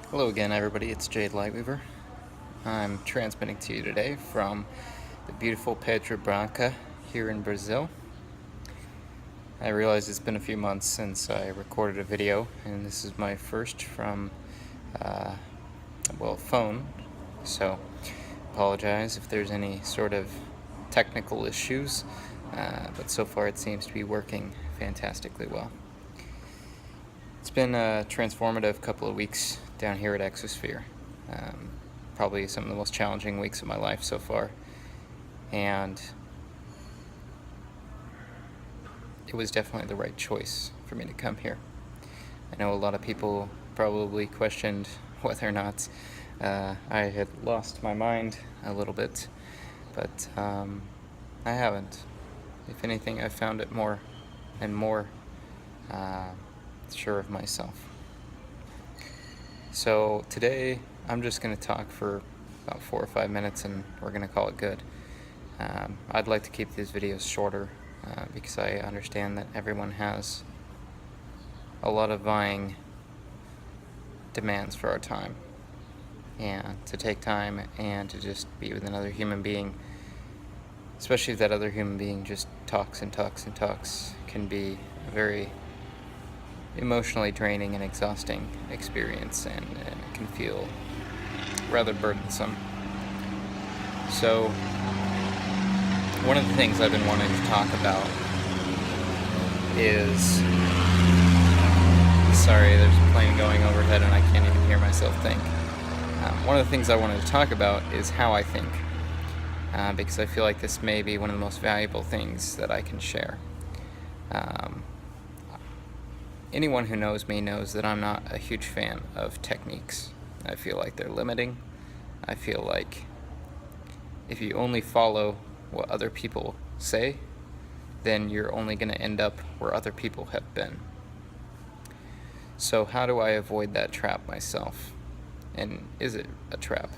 Hello again, everybody. It's Jade Lightweaver. I'm transmitting to you today from the beautiful Pedra Branca here in Brazil. I realize it's been a few months since I recorded a video, and this is my first from, phone. So, apologize if there's any sort of technical issues, but so far it seems to be working fantastically well. It's been a transformative couple of weeks down here at Exosphere. Probably some of the most challenging weeks of my life so far. And it was definitely the right choice for me to come here. I know a lot of people probably questioned whether or not I had lost my mind a little bit, but I haven't. If anything, I've found it more and more sure of myself. So today I'm just going to talk for about 4 or 5 minutes and we're going to call it good. I'd like to keep these videos shorter because I understand that everyone has a lot of vying demands for our time, and to take time and to just be with another human being, especially if that other human being just talks and talks and talks, can be a very emotionally draining and exhausting experience, and it can feel rather burdensome. So one of the things I've been wanting to talk about is, sorry, there's a plane going overhead and I can't even hear myself think. One of the things I wanted to talk about is how I think, because I feel like this may be one of the most valuable things that I can share. Anyone who knows me knows that I'm not a huge fan of techniques. I feel like they're limiting. I feel like if you only follow what other people say, then you're only going to end up where other people have been. So how do I avoid that trap myself? And is it a trap?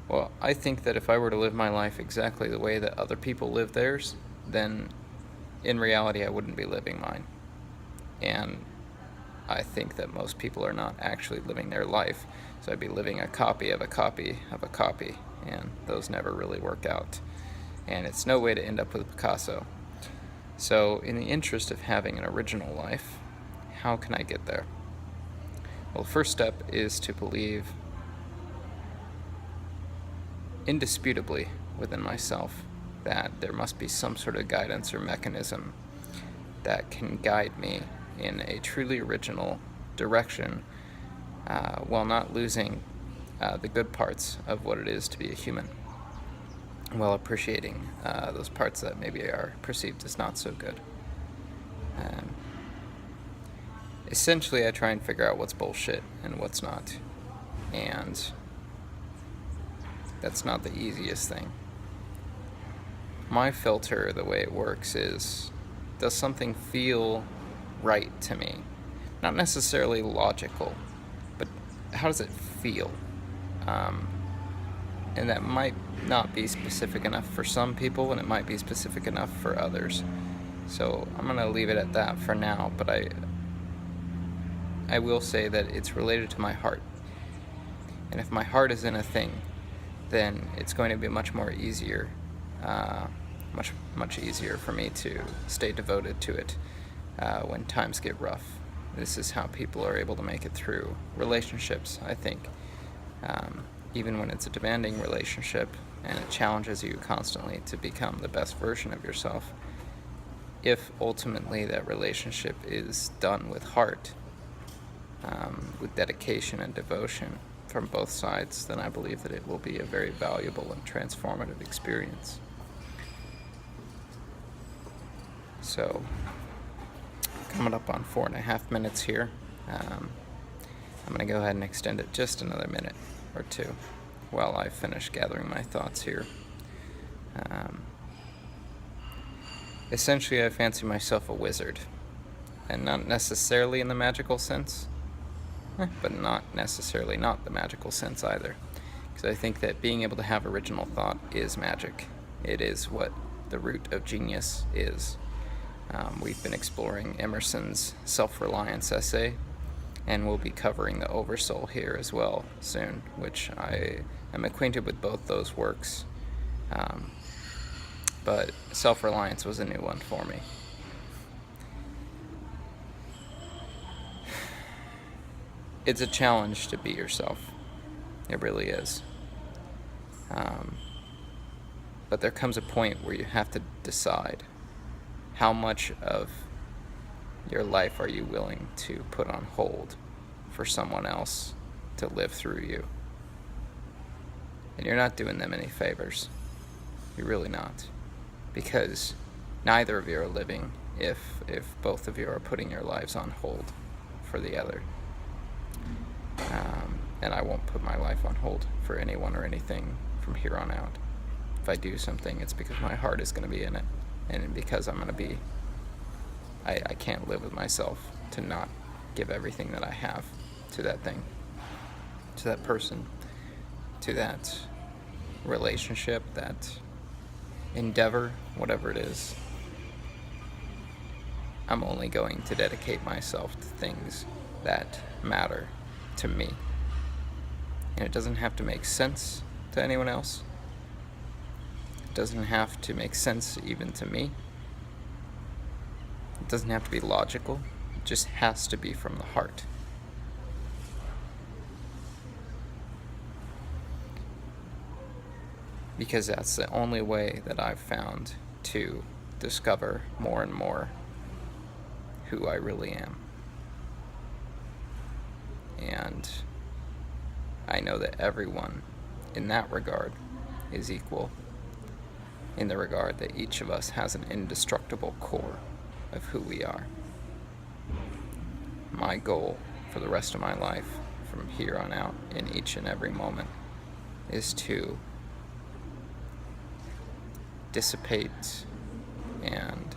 Well, I think that if I were to live my life exactly the way that other people live theirs, then in reality I wouldn't be living mine. And I think that most people are not actually living their life, so I'd be living a copy of a copy of a copy, and those never really work out. And it's no way to end up with Picasso. So in the interest of having an original life, how can I get there? Well, the first step is to believe indisputably within myself that there must be some sort of guidance or mechanism that can guide me in a truly original direction while not losing the good parts of what it is to be a human, while appreciating those parts that maybe are perceived as not so good. Essentially, I try and figure out what's bullshit and what's not, and that's not the easiest thing. My filter, the way it works is, does something feel right to me? Not necessarily logical, but how does it feel? And that might not be specific enough for some people, and it might be specific enough for others. So I'm going to leave it at that for now, but I will say that it's related to my heart. And if my heart is in a thing, then it's going to be much easier for me to stay devoted to it when times get rough. This is how people are able to make it through relationships, I think. Even when it's a demanding relationship and it challenges you constantly to become the best version of yourself, if ultimately that relationship is done with heart, with dedication and devotion from both sides, then I believe that it will be a very valuable and transformative experience. So, coming up on 4.5 minutes here. I'm going to go ahead and extend it just another minute or two while I finish gathering my thoughts here. Essentially, I fancy myself a wizard, and not necessarily in the magical sense, but not necessarily not the magical sense either, because I think that being able to have original thought is magic. It is what the root of genius is. We've been exploring Emerson's self-reliance essay, And we'll be covering the Oversoul here as well soon, which I am acquainted with both those works. But Self-Reliance was a new one for me. It's a challenge to be yourself. It really is. But there comes a point where you have to decide how much of your life are you willing to put on hold for someone else to live through you. And you're not doing them any favors. You're really not. Because neither of you are living if both of you are putting your lives on hold for the other. And I won't put my life on hold for anyone or anything from here on out. If I do something, it's because my heart is going to be in it, and because I'm going to be, I can't live with myself to not give everything that I have to that thing, to that person, to that relationship, that endeavor, whatever it is. I'm only going to dedicate myself to things that matter to me. And it doesn't have to make sense to anyone else. It doesn't have to make sense even to me. It doesn't have to be logical. It just has to be from the heart. Because that's the only way that I've found to discover more and more who I really am. And I know that everyone in that regard is equal, in the regard that each of us has an indestructible core of who we are. My goal for the rest of my life, from here on out, in each and every moment, is to dissipate and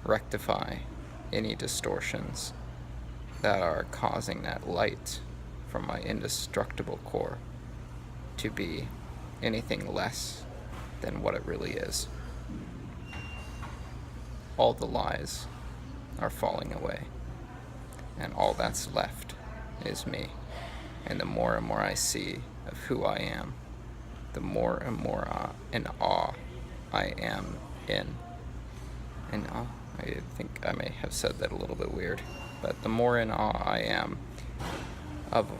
rectify any distortions that are causing that light from my indestructible core to be anything less than what it really is. All the lies are falling away, and all that's left is me. And the more and more I see of who I am, the more and more in awe I am in. In awe? I think I may have said that a little bit weird, but the more in awe I am of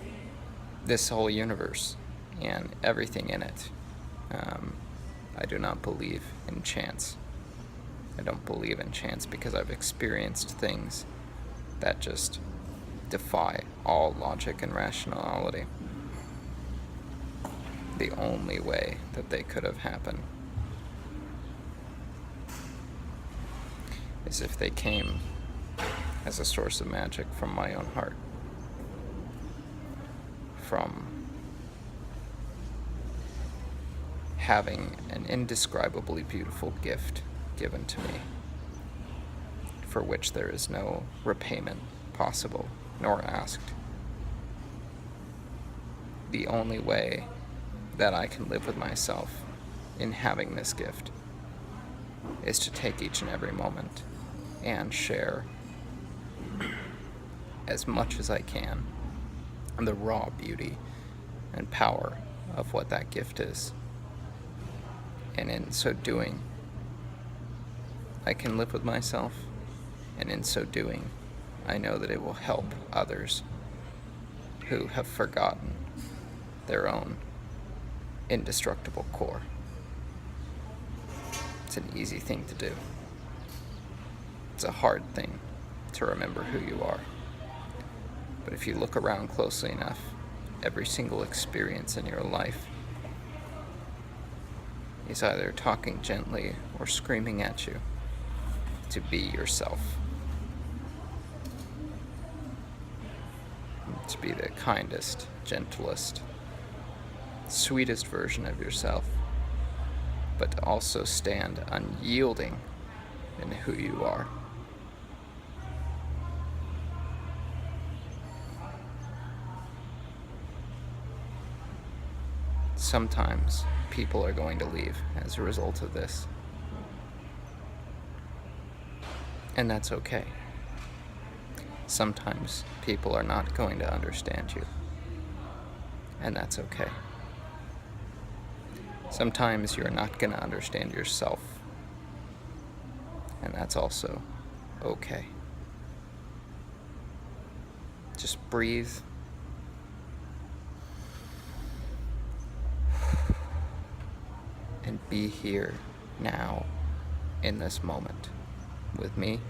this whole universe and everything in it. I do not believe in chance. I don't believe in chance because I've experienced things that just defy all logic and rationality. The only way that they could have happened is if they came as a source of magic from my own heart, from having an indescribably beautiful gift given to me, for which there is no repayment possible nor asked. The only way that I can live with myself in having this gift is to take each and every moment and share as much as I can the raw beauty and power of what that gift is. And in so doing, I can live with myself, and in so doing, I know that it will help others who have forgotten their own indestructible core. It's an easy thing to do. It's a hard thing to remember who you are. But if you look around closely enough, every single experience in your life is either talking gently or screaming at you to be yourself. To be the kindest, gentlest, sweetest version of yourself, but to also stand unyielding in who you are. Sometimes people are going to leave as a result of this. And that's okay. sometimes people are not going to understand you, and that's okay. Sometimes you're not going to understand yourself, and that's also okay. Just breathe. And be here now in this moment with me,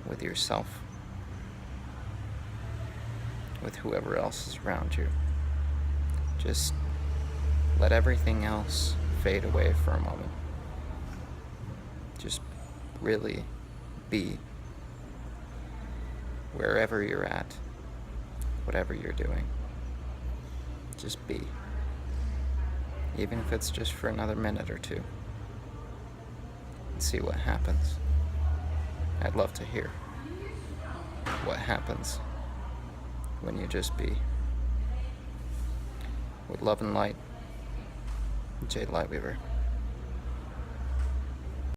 with yourself, with whoever else is around you. Just let everything else fade away for a moment. Just really be wherever you're at, whatever you're doing. Just be. Even if it's just for another minute or two. And see what happens. I'd love to hear what happens when you just be. With love and light, Jade Lightweaver.